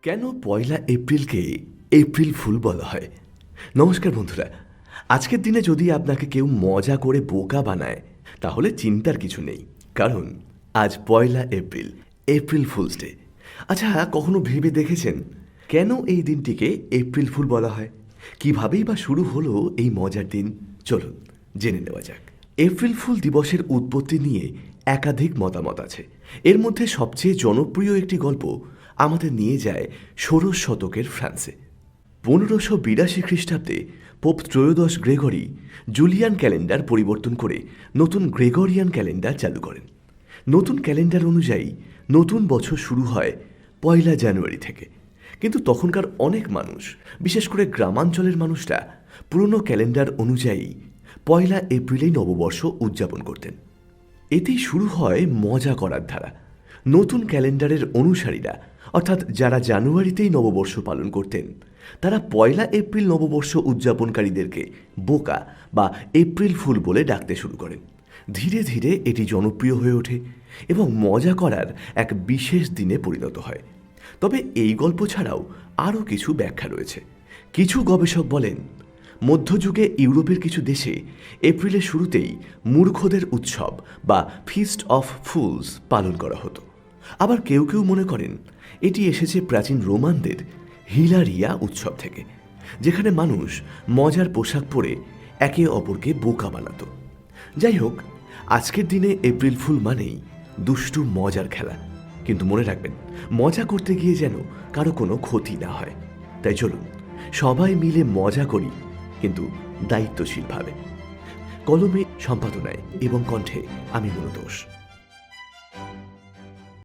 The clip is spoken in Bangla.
কেন পয়লা এপ্রিলকে এপ্রিল ফুল বলা হয়? নমস্কার বন্ধুরা, আজকের দিনে যদি আপনাকে কেউ মজা করে বোকা বানায় তাহলে চিন্তার কিছু নেই, কারণ আজ পয়লা এপ্রিল, এপ্রিল ফুলস ডে। আচ্ছা, কখনো ভেবে দেখেছেন কেন এই দিনটিকে এপ্রিল ফুল বলা হয়? কিভাবেই বা শুরু হলো এই মজার দিন? চলুন জেনে নেওয়া যাক। এপ্রিল ফুল দিবসের উৎপত্তি নিয়ে একাধিক মতামত আছে। এর মধ্যে সবচেয়ে জনপ্রিয় একটি গল্প আমাদের নিয়ে যায় ষোড়শ শতকের ফ্রান্সে। 1582 খ্রিস্টাব্দে পোপ ত্রয়োদশ গ্রেগরি জুলিয়ান ক্যালেন্ডার পরিবর্তন করে নতুন গ্রেগরিয়ান ক্যালেন্ডার চালু করেন। নতুন ক্যালেন্ডার অনুযায়ী নতুন বছর শুরু হয় পয়লা জানুয়ারি থেকে। কিন্তু তখনকার অনেক মানুষ, বিশেষ করে গ্রামাঞ্চলের মানুষরা, পুরনো ক্যালেন্ডার অনুযায়ী পয়লা এপ্রিলেই নববর্ষ উদযাপন করতেন। এতেই শুরু হয় মজা করার ধারা। নতুন ক্যালেন্ডারের অনুসারীরা, অর্থাৎ যারা জানুয়ারিতেই নববর্ষ পালন করতেন, তারা পয়লা এপ্রিল নববর্ষ উদযাপনকারীদেরকে বোকা বা এপ্রিল ফুল বলে ডাকতে শুরু করেন। ধীরে ধীরে এটি জনপ্রিয় হয়ে ওঠে এবং মজা করার এক বিশেষ দিনে পরিণত হয়। তবে এই গল্প ছাড়াও আরও কিছু ব্যাখ্যা রয়েছে। কিছু গবেষক বলেন, মধ্যযুগে ইউরোপের কিছু দেশে এপ্রিলের শুরুতেই মূর্খদের উৎসব বা ফিস্ট অফ ফুলস পালন করা হতো। আবার কেউ কেউ মনে করেন এটি এসেছে প্রাচীন রোমানদের হিলারিয়া উৎসব থেকে, যেখানে মানুষ মজার পোশাক পরে একে অপরকে বোকা বানাতো। যাই হোক, আজকের দিনে এপ্রিল ফুল মানেই দুষ্টু মজার খেলা। কিন্তু মনে রাখবেন, মজা করতে গিয়ে যেন কারো কোনো ক্ষতি না হয়। তাই চলুন সবাই মিলে মজা করি, কিন্তু দায়িত্বশীলভাবে। কলমে, সম্পাদনায় এবং কণ্ঠে আমি মনোতোষ।